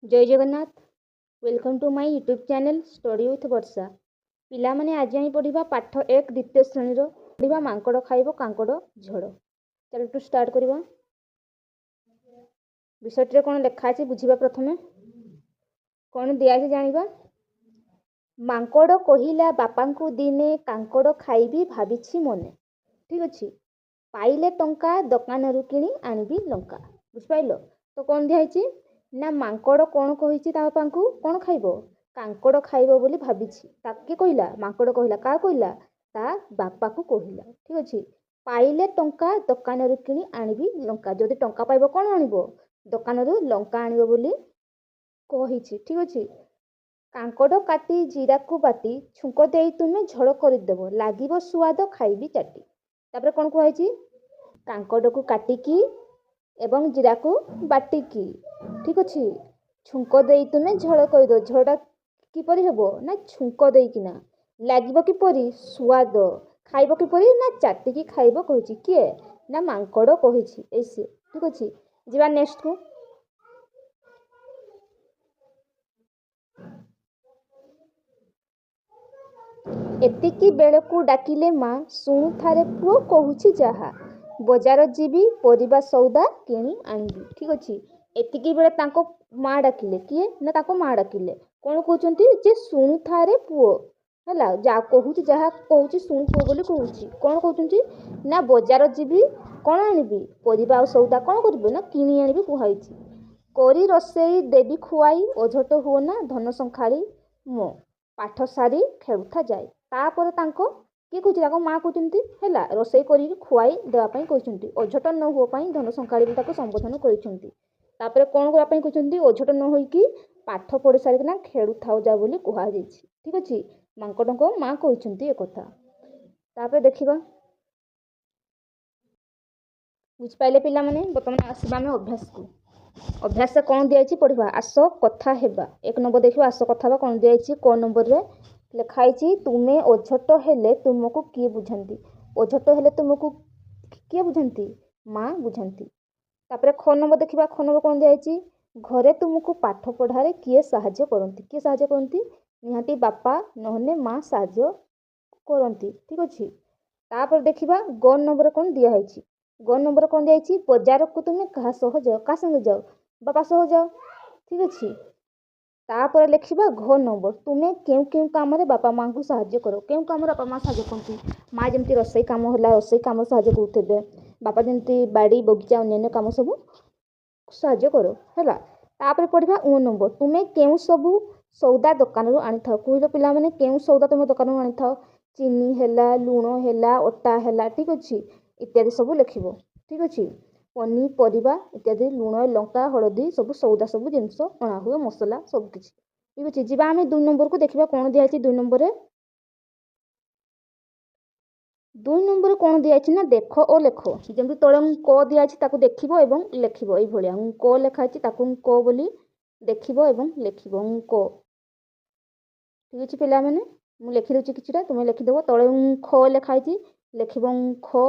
जय Jagannath. Welcome to my YouTube channel study with Varsha. पिला माने आज आम पढ़ा पाठ एक द्वितीय श्रेणी पढ़ा मांकड़ खाइब कांकड़ झड़। चलो टू स्टार्ट करवा। विषय कौन लिखाई बुझा प्रथमे कौन दिखाई जाना। मांकड़ कहिला बापा को दिने कांकड़ खाइबी भाविछि मने। ठीक अच्छे। पाइले टंका दोकान किणी आनिबी लंका। बुझिपाइल तो कौन दिखाई ना मांकड़ कौन कही बापा को कौन खाइब कांकड़ खाइब बोली भाविछि। ताके कहला मांकड़ कहला क्या कहला ता बापा को कहला। ठीक अच्छे। पाइले टंका दोकान किणी आनिबी लंका। जदि टंका पाइब कौन आनिब दोकान लंका आनिब बोली कही। ठीक अच्छे। कांकड़ काटी जीरा को बाटी छुंक दे तुमे झड़ करदेव लगे सुआद खाइबी चाटी। तापर कौन कहुई कांकड़ को काटिकी एवं जीरा को बाटिकी। ठीक अच्छे। छुंक दे तुमे झड़ करदेव झड़ा किपर हम ना छुंक देकिना लगे किपरि सुआद खाइब किपरि ना चाटिकी खाइब कही किए ना मांकड़ कही। ठीक अच्छे। जीवा नेक्स्ट को। एतिकी बेलकू डाकिले माँ शुणु थारे पुओ कहूची जहा बजार जीवी परिबा सौदा किणी आनिबी। ठीक अच्छे। एतिकी बेले तांको माँ डाकिले किए ना ताको माँ डाकिले कौन कहते जे शुणु थारे पुओ है जा कहूँ जहाँ कहूँ शुणु पुओ बोली कहूँ कौन कहते ना बजार जीवी कौन आनिबी परिबा आ सौदा कौन करेंगे ना किणी आनिबी कहुई। करी रोषेई देवी खुआई अझट हुओ ना धन संखाड़ी मो पाठ सारी खेलुथा जाए। तापर तांको किए कहते माँ कहते है रोषेई कर खुआई देवाई कहते अझट न हो धन संखाड़ी संबोधन कर कौन करने कहते अझट न होइकी पाठ पढ़ी सारिकिना खेलु थाउ जा बोली कहुई। ठीक अच्छे। मांकड़ को माँ कहते एक कथा। तापर देखा बुझिपारे पिला माने बर्तमान आसवा आम अभ्यास को। अभ्यास कौन दिखाई पढ़ा आस कथा हेबा। एक नंबर देखिए आस कथा कौन दिखाई क नंबर रे लिखाई तुमे अझट हेले तुमको किए बुझाती अझट हेले तुमको किए बुझाती माँ बुझाती। तापर ख नंबर देखा ख नंबर कौन दिखाई घरे तुमको पाठ पढ़ारे किए साहाଯ୍य करती किए साहाଯ୍य करती निहाती बापा नहने माँ साहाଯ୍य करती। ठीक अच्छे। तापर देखा ग नंबर कौन दिखाई ग नंबर कौन दिखाई बजार को तुम क्या सह जाओ क्या संगे जाओ बापा सह जाओ। ठीक अच्छे। तापर लिखा घ नंबर तुम्हें क्यों क्यों कम बापा माँ को साहाଯ୍य करो क्यों कम बापा माँ साहाଯ୍य करती माँ जमी रोसई कम है रोसई कम साहाଯ୍य करुवे बापा जमी बाड़ी बगीचा अन्य कम सब साहाଯ୍य करो है। तापर पढ़ा उ नंबर तुम्हें क्यों सब सौदा दुकान आनी था कहल पिला माने क्यों सौदा तुम दुकान आनी था चीनी है लुण है अटा है। ठीक अच्छे। इत्यादि सब लिख। ठीक अच्छे। पनीपरिया इत्यादि लुण लंका हलदी सब सौदा सब जिनस अणा हुए मसला सबकि। ठीक अच्छे। जी आम 2 नंबर को देखा कौन दिखाई 2 नंबर 2 नंबर कौन दिखाई ना देख और लेख जमी तले क दिखाई देख और लिख ये क लिखाई क बोली देख और लिख क। ठीक अच्छे पिला माने मुझे लिखिदे कि तुम्हें लिखिदेव तले ख लिखाई लिख ख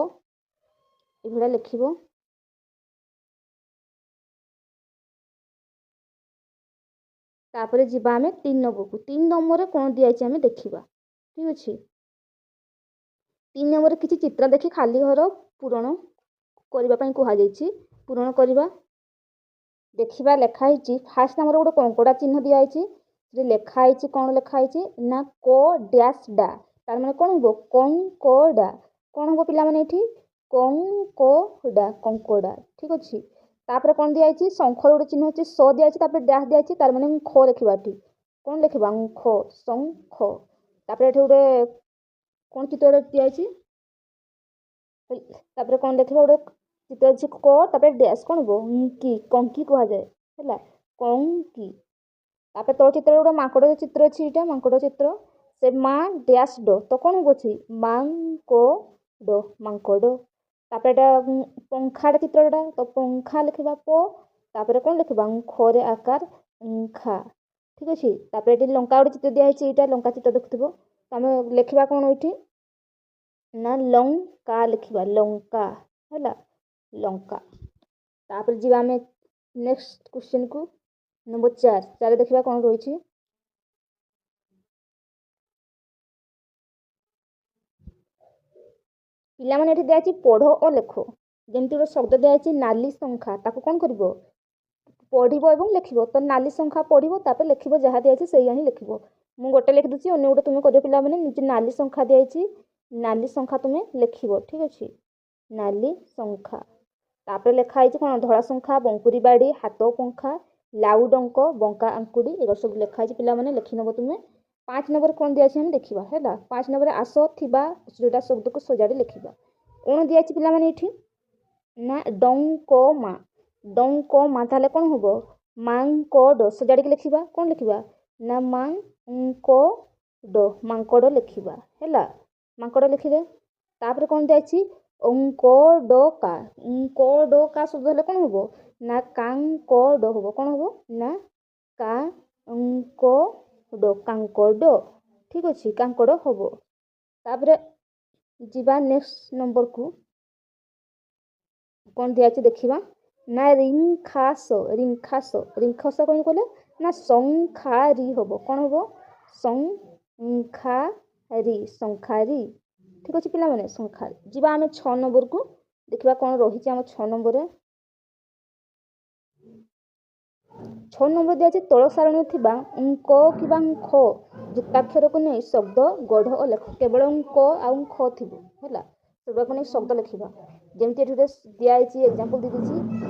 ये लिख। तापर जी आम 3 नंबर को 3 नंबर कौन दिखाई आम देखा। ठीक अच्छे। 3 नंबर किसी चित्र देखी खाली घर पूरण करने कहुई पूरण करवा देखा लिखाई फास्ट नंबर गोटे कंकड़ा चिन्ह दिखाई लिखाई कौन लिखाई ना क डैश डा तार मैंने कौन हम कंकड़ा कौन हम पिला माने ये कंकड़ा कंकड़ा। ठीक अच्छे। तापर कौन दिखाई शंखर गोटे चिन्ह अच्छे स दिखाई डैश दिखाई तार मैंने ख लिखा कौन लिखा ख शंख। तापर ये गोटे कौन चित्र दिखाई तापर कौन देखा गोटे चित्र अच्छे क डैश कौन हम कि कंकी कह जाए है कंकी। तापर तल चित्र गोटे मांकड़ चित्र अच्छी यहाँ मांकड़ चित्र से माँ डैश ड तो कौन हम अच्छी मांकड़ मांकड़। तापर पंखाड़ चित्रटा तो पंखा लिखा प तापर कौन लिखा खरे आकार खा। ठीक अच्छे। तापर ये लंका गोटे चित्र दिखाई यहाँ लंका चित्र देखुव तो आम लिखा कौन ये ना लंका लिखा लंका है लंका। तापर जी आम नेक्स्ट क्वेश्चन को। नंबर 4 देखिए कौन रही पिलामाने एठी दिया पढ़ और लेख जमती गोटे शब्द दिया नाली संख्या ताको कौन कर पढ़व और लिख तो नाली संख्या पढ़व तापर लिख जहाँ दिखाई से ही लिख मुझे गोटे लिखिदी अगर गोटे तुम कर पे नाली संख्या दिखाई नाली संख्या तुम्हें लिख ठीक अच्छे नाली संख्या तापर लिखाई कौन धड़ा संख्या बंकुरी बाड़ी हाथ पंखा लाउ डंक बंका आंकुड़ी एग सब लिखाई पे लिखिनब तुम्हें 5 नंबर कौन दिया हम देखा है 5 नंबर आस थिबा जोटा शब्द को सजाड़ी लिखा कौन दिया पे ये ना डंक मा ताले कौन हम मांकड़ सजाड़ी लिखा कौन लिखा ना मांकड़ लिखा है मांकड़ लिखिले तापर कौन दिया अंक शब्द हेल्ले कौन हम ना कांकड़ हम कौन हम ना कांकड़ ठीक अच्छे कांकड़ हम तापर जीवा नेक्स्ट नंबर को कौन दिया देखा ना रिंखास कौन कहले ना संखारी हम कौन हम संखारी ठीक अच्छे पे संखारी जीवा आम 6 नंबर को देखा कौन रही आम 6 नंबर 6 नंबर दिया तल सारणी अंक कि ख जुक्ताक्षर को नहीं शब्द गढ़ और लेख केवल अंक आउ ख थी है सेगुड़ा को नहीं शब्द लिखा जमी दिखाई एग्जाम्पल दी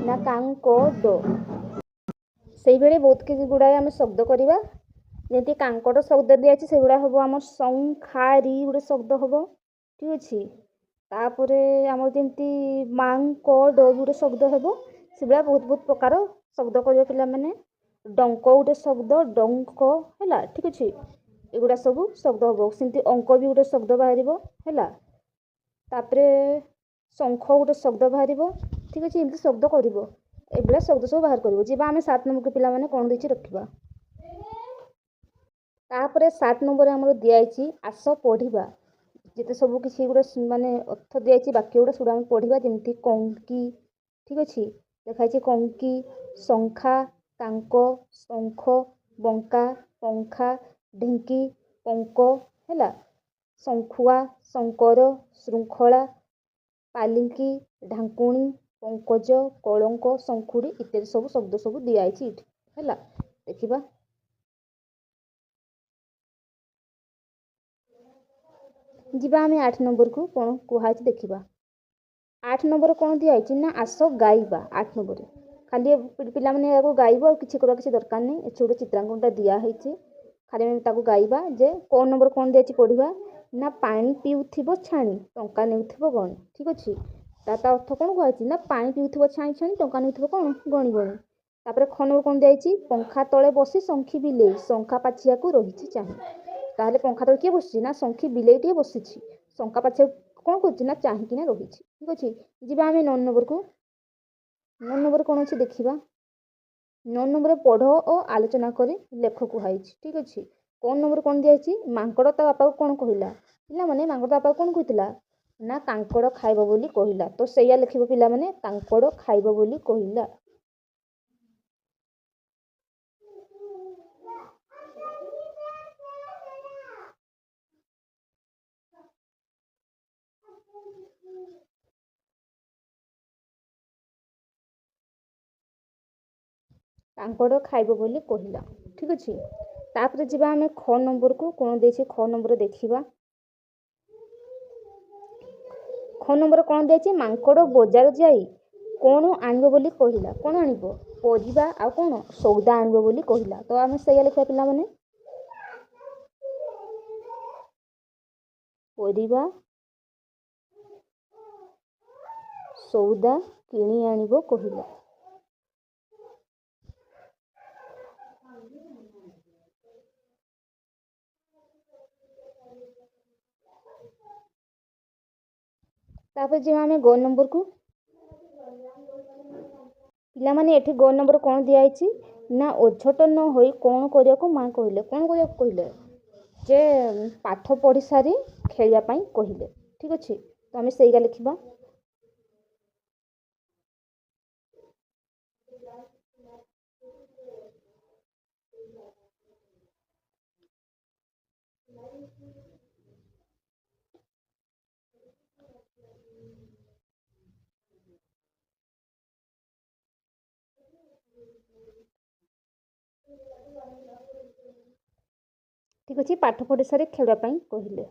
ना कांकड़ से बहुत किसी गुड़ाए आम शब्द करवा जमी कांकड़ शब्द दिखाई से गुड़ा हम आम संखारी गोटे शब्द हम ठीक अच्छे तापर आम जमी मांकड़ गोटे शब्द हम से बहुत बहुत प्रकार शब्द कर पे डंक गोटे शब्द डंक है ठीक अच्छे एगुड़ा सब शब्द हम सेमती अंक भी गोटे शब्द बाहर है तापर शंख गोटे शब्द बाहर ठीक अच्छे एमती शब्द कर शब्द सब बाहर कर जी आम 7 नंबर के पे कौन देती रखा तापर 7 नंबर आम दिखाई आस पढ़ा जिते सब किसी गोटे मानने अर्थ दिखाई बाक्य गुड़ा सब पढ़ा जमी कंकी ठीक अच्छे देखाई कंकी शंखा कांक शंख बंका पंखा ढिंकी पंक है शंखुआ शंकर श्रृंखला पालिंकी ढांकुणी पंकज कलंक शंखुड़ी इत्यादि सब शब्द सब दिखाई है देखा जीवा आम 8 नंबर को कौन कहुई देखा 8 नंबर कौन दिखाई ना आस गाइबा 8 नंबर खाली पे गाइब और किसी किसी दरकार नहीं ये गोटे चित्रांकनटा दिखाई खाली गाइबा जे कौन नंबर कौन दिखाई पढ़ा ना पानी पीउथिबो छाणी टंका नेउथिबो गणी ठीक अच्छे ता अर्थ कौन कहुई ना पानी पीउथिबो छाणी छाणी टंका नेउथिबो कौन गणी गणी तापर ख नंबर कौन दिखाई पंखा तले बसी शंखी बिलेई शंखा पाछिया को रही चाहे ताहले पंखा तले किए बसी ना शंखी बिलेई टे बसी शंखा पाछिया कौन कर ना चाहिए रही ठीक अच्छे जीवा आम 9 नंबर को 9 नंबर कौन अच्छे देखा 9 नंबर पढ़ और आलोचना कर लेख कहुई ठीक अच्छे कौन नंबर कौन दिखाई मांकड़ ता बापा को कौन कहला पिला माने मांकड़ ता बापा कौन कहला ना कांकड़ खाइब बोली कहला तो सैया लिखिबो पिला माने कांकड़ खाइब बोली कहला कांकड़ खाइब बोली कहला ठीक अच्छे तापर जीवा आम ख नंबर को कौन दे ख नंबर देखा ख नंबर कौन दे मांकड़ बजार जाई कौन आनब बोली कहला कौन आनब परिबा आ कौन सौदा आनब बोली कहला तो आम सैया लिखा पिला माने परिबा सौदा किणी आनब कहला तापर जी आम ग नंबर को पिला माने एठी ग नंबर कौन दिखाई ना ओझट न होई कौन करने को माँ कहले कौन करने कहले जे पाठ पढ़ी सारी खेलवाई कहले ठीक अच्छे तो आम से लिखा ଠିକ୍ ଅଛି, ପାଠ ପଢ଼ି ସାରି ଖେଳିବା ପାଇଁ କହିଲେ।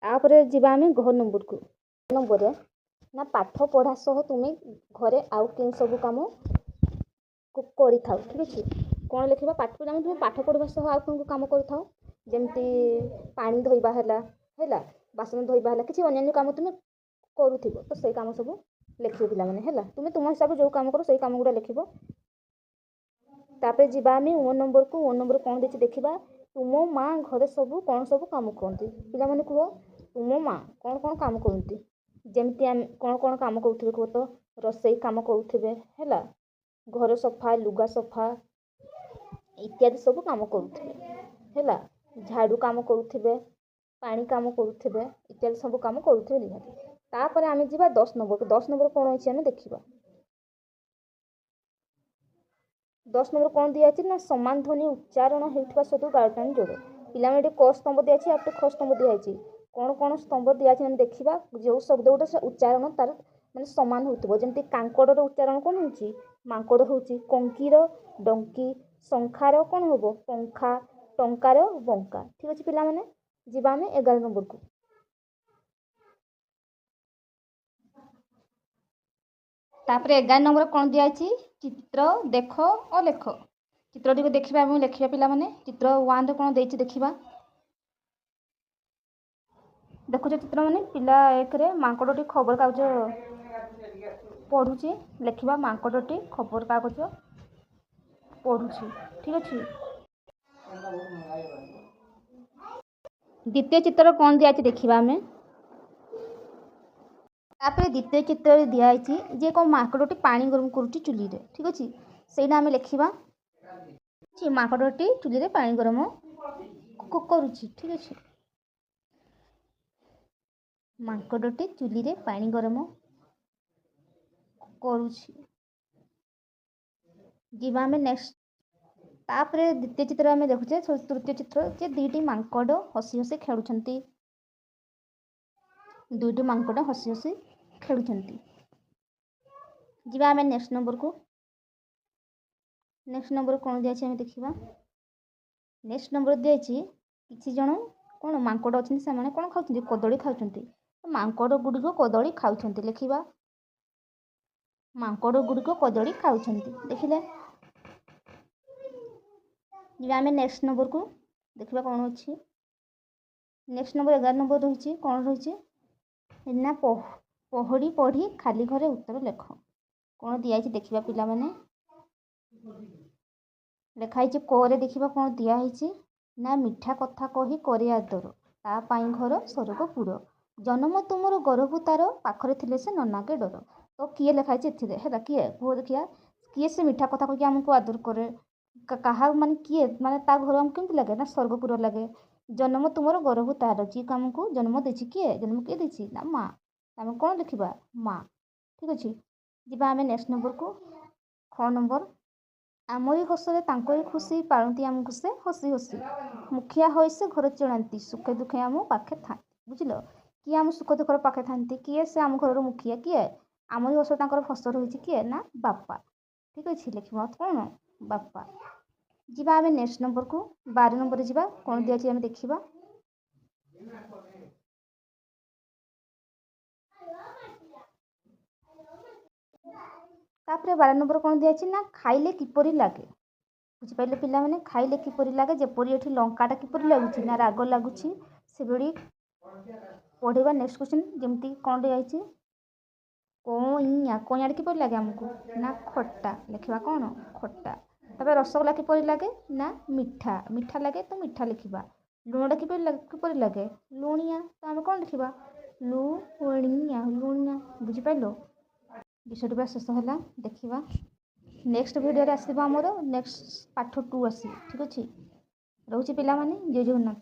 ତାପରେ ଯିବା ଆମେ ଘ ନମ୍ବରକୁ। ନମ୍ବରରେ ନା ପାଠ ପଢ଼ା ସହ ତୁମେ ଘରେ ଆଉ କେଉଁ ସବୁ କାମ କରିଥାଉ। ଠିକ୍ ଅଛି, କ'ଣ ଲେଖିବା? ପାଠ ପଢ଼ିବା ତୁମେ ପାଠ ପଢ଼ିବା ସହ ଆଉ କେଉଁ କାମ କରିଥାଉ, ଯେମିତି ପାଣି ଧୋଇବା ହେଲା, ବାସନ ଧୋଇବା ହେଲା, କିଛି ଅନ୍ୟାନ୍ୟ କାମ ତୁମେ କରୁଥିବ, ତ ସେଇ କାମ ସବୁ ଲେଖିବ ପିଲାମାନେ ହେଲା। ତୁମେ ତୁମ ହିସାବରେ ଯେଉଁ କାମ କର ସେଇ କାମ ଗୁଡ଼ା ଲେଖିବ। ତାପରେ ଯିବା ଆମେ ଓ ନମ୍ବରକୁ। ଓ ନମ୍ବର କ'ଣ ଦେଇଛି ଦେଖିବା। ତୁମ ମା ଘରେ ସବୁ କ'ଣ ସବୁ କାମ କରନ୍ତି? ପିଲାମାନେ କୁହ, ତୁମ ମା କ'ଣ କାମ କରନ୍ତି? ଯେମିତି ଆମେ କ'ଣ କାମ କରୁଥିବେ କୁହ ତ? ରୋଷେଇ କାମ କରୁଥିବେ ହେଲା, ଘର ସଫା, ଲୁଗା ସଫା ଇତ୍ୟାଦି ସବୁ କାମ କରୁଥିବେ ହେଲା। ଝାଡ଼ୁ କାମ କରୁଥିବେ, ପାଣି କାମ କରୁଥିବେ, ଇତ୍ୟାଦି ସବୁ କାମ କରୁଥିବେ ନିହାତି। ତାପରେ ଆମେ ଯିବା 10 ନମ୍ବରକୁ। 10 ନମ୍ବର କ'ଣ ଅଛି ଆମେ ଦେଖିବା। 10 ନମ୍ବର କ'ଣ ଦିଆଯାଇଛି ନା ସମାନ ଧ୍ୱନି ଉଚ୍ଚାରଣ ହେଉଥିବା ଶବ୍ଦ ଗାଳଟାଣି ଯୋଡ଼। ପିଲାମାନେ ଏଠି କ ସ୍ତମ୍ଭ ଦିଆଯାଇଛି ଆଉ ଖ ସ୍ତମ୍ଭ ଦିଆଯାଇଛି। କ'ଣ ସ୍ତମ୍ଭ ଦିଆଯାଇଛି ଆମେ ଦେଖିବା। ଯେଉଁ ଶବ୍ଦ ଗୋଟେ ସେ ଉଚ୍ଚାରଣ ତାର ମାନେ ସମାନ ହେଉଥିବ। ଯେମିତି କାଙ୍କଡ଼ର ଉଚ୍ଚାରଣ କ'ଣ ହେଉଛି? ମାଙ୍କଡ଼ ହେଉଛି। କଙ୍କିର ଡଙ୍କି, ଶଙ୍ଖାର କ'ଣ ହେବ? ପଙ୍ଖା, ଟଙ୍କାର ବଙ୍କା। ଠିକ୍ ଅଛି ପିଲାମାନେ, ଯିବା ଆମେ 11 ନମ୍ବରକୁ। ତାପରେ 11 ନମ୍ବର କ'ଣ ଦିଆଯାଇଛି? ଚିତ୍ର ଦେଖ ଓ ଲେଖ। ଚିତ୍ରଟିକୁ ଦେଖିବା ଏବଂ ଲେଖିବା ପିଲାମାନେ। ଚିତ୍ର 1ରେ କ'ଣ ଦେଇଛି ଦେଖିବା। ଦେଖୁଛ ଚିତ୍ରମାନେ, ପିଲା 1ରେ ମାଙ୍କଡ଼ଟି ଖବରକାଗଜ ପଢ଼ୁଛି। ଲେଖିବା ମାଙ୍କଡ଼ଟି ଖବରକାଗଜ ପଢ଼ୁଛି। ଠିକ୍ ଅଛି। ଦ୍ୱିତୀୟ ଚିତ୍ର କ'ଣ ଦିଆଯାଇଛି ଦେଖିବା ଆମେ। ତାପରେ ଦ୍ୱିତୀୟ ଚିତ୍ରରେ ଦିଆଯାଇଛି ଯେ କ'ଣ ମାଙ୍କଡ଼ଟି ପାଣି ଗରମ କରୁଛି ଚୁଲିରେ। ଠିକ୍ ଅଛି, ସେଇଟା ଆମେ ଲେଖିବା। ମାଙ୍କଡ଼ଟି ଚୁଲିରେ ପାଣି ଗରମ କରୁଛି। ଠିକ୍ ଅଛି, ମାଙ୍କଡ଼ଟି ଚୁଲିରେ ପାଣି ଗରମ କରୁଛି। ଯିବା ଆମେ ନେକ୍ସଟ। ତାପରେ ଦ୍ୱିତୀୟ ଚିତ୍ର ଆମେ ଦେଖୁଛେ। ତୃତୀୟ ଚିତ୍ର ଯେ ଦୁଇଟି ମାଙ୍କଡ଼ ହସି ହସି ଖେଳୁଛନ୍ତି। ଦୁଇଟି ମାଙ୍କଡ଼ ହସି ହସି ଖେଳୁଛନ୍ତି। ଯିବା ଆମେ ନେକ୍ସଟ ନମ୍ବରକୁ। ନେକ୍ସଟ ନମ୍ବର କ'ଣ ଦିଆଯାଇଛି ଆମେ ଦେଖିବା। ନେକ୍ସଟ ନମ୍ବର ଦିଆଯାଇଛି କିଛି ଜଣ କ'ଣ ମାଙ୍କଡ଼ ଅଛନ୍ତି, ସେମାନେ କ'ଣ ଖାଉଛନ୍ତି? କଦଳୀ ଖାଉଛନ୍ତି। ମାଙ୍କଡ଼ ଗୁଡ଼ିକ କଦଳୀ ଖାଉଛନ୍ତି। ଲେଖିବା ମାଙ୍କଡ଼ ଗୁଡ଼ିକ କଦଳୀ ଖାଉଛନ୍ତି। ଦେଖିଲେ, ଯିବା ଆମେ ନେକ୍ସଟ ନମ୍ବରକୁ। ଦେଖିବା କ'ଣ ଅଛି। ନେକ୍ସଟ ନମ୍ବର 11 ନମ୍ବର ରହିଛି। କ'ଣ ରହିଛି ନା ପହଡ଼ି ପଢ଼ି ଖାଲି ଘରେ ଉତ୍ତର ଲେଖ। କ'ଣ ଦିଆହେଇଛି ଦେଖିବା ପିଲାମାନେ। ଲେଖା ହେଇଛି କରେ ଦେଖିବା କ'ଣ ଦିଆହେଇଛି ନା ମିଠା କଥା କହି କରେ ଆଦର, ତା ପାଇଁ ଘର ସରଗପୁର, ଜନମ ତୁମର ଗରବୁ ତାର, ପାଖରେ ଥିଲେ ସେ ନନାକେ ଡର। ତ କିଏ ଲେଖା ହେଇଛି ଏଥିରେ ହେଲା? କିଏ କୁହ ଦେଖିବା। କିଏ ସେ ମିଠା କଥା କହିକି ଆମକୁ ଆଦର କରେ? କାହା ମାନେ କିଏ? ମାନେ ତା ଘର ଆମକୁ କେମିତି ଲାଗେ? ନା ସ୍ୱର୍ଗପୁର ଲାଗେ। ଜନ୍ମ ତୁମର ଗରବୁ ତାର, ଯିଏ ଆମକୁ ଜନ୍ମ ଦେଇଛି କିଏ? ଜନ୍ମ କିଏ ଦେଇଛି? ନା ମା। ଆମେ କ'ଣ ଲେଖିବା? ମା। ଠିକ୍ ଅଛି, ଯିବା ଆମେ ନେକ୍ସଟ ନମ୍ବରକୁ। ଖ ନମ୍ବର। ଆମରି ହସରେ ତାଙ୍କରି ଖୁସି, ପାଳନ୍ତି ଆମକୁ ସେ ହସି ହସି, ମୁଖିଆ ହୋଇ ସେ ଘର ଚଳାନ୍ତି, ସୁଖେ ଦୁଃଖେ ଆମ ପାଖେ ଥାନ୍ତି। ବୁଝିଲ, କିଏ ଆମ ସୁଖ ଦୁଃଖର ପାଖେ ଥାନ୍ତି? କିଏ ସେ ଆମ ଘରର ମୁଖିଆ? କିଏ? ଆମରି ହସରେ ତାଙ୍କର ଫସଲ ରହିଛି କିଏ? ନା ବାପା। ଠିକ୍ ଅଛି, ଲେଖିବା କ'ଣ? ବାପା। ଯିବା ଆମେ ନେକ୍ସଟ ନମ୍ବରକୁ। 12 ନମ୍ବରରେ ଯିବା। କ'ଣ ଦିଆଯାଇଛି ଆମେ ଦେଖିବା। ତାପରେ 12 ନମ୍ବର କ'ଣ ଦିଆଯାଇଛି ନା ଖାଇଲେ କିପରି ଲାଗେ। ବୁଝିପାରିଲେ ପିଲାମାନେ, ଖାଇଲେ କିପରି ଲାଗେ। ଯେପରି ଏଠି ଲଙ୍କାଟା କିପରି ଲାଗୁଛି ନା ରାଗ ଲାଗୁଛି, ସେଭଳି ପଢ଼ିବା। ନେକ୍ସଟ କ୍ୱେଶ୍ଚନ ଯେମିତି କ'ଣ ଦିଆଯାଇଛି କଇଁଆ। କଇଁଆଟା କିପରି ଲାଗେ ଆମକୁ? ନା ଖଟା। ଲେଖିବା କ'ଣ? ଖଟା। ତାପରେ ରସଗୋଲା କିପରି ଲାଗେ? ନା ମିଠା। ମିଠା ଲାଗେ ତ ମିଠା ଲେଖିବା। ଲୁଣଟା କିପରି ଲାଗେ? ଲୁଣିଆ। ତ ଆମେ କ'ଣ ଲେଖିବା? ଲୁଣିଆ। ଲୁଣିଆ। ବୁଝିପାରିଲ? ବିଷୟଟି ପୁରା ଶେଷ ହେଲା। ଦେଖିବା ନେକ୍ସଟ ଭିଡ଼ିଓରେ ଆସିବ ଆମର ନେକ୍ସଟ ପାଠ 2 ଆସିବ। ଠିକ୍ ଅଛି, ରହୁଛି ପିଲାମାନେ। ଜୟ ଜଗନ୍ନାଥ।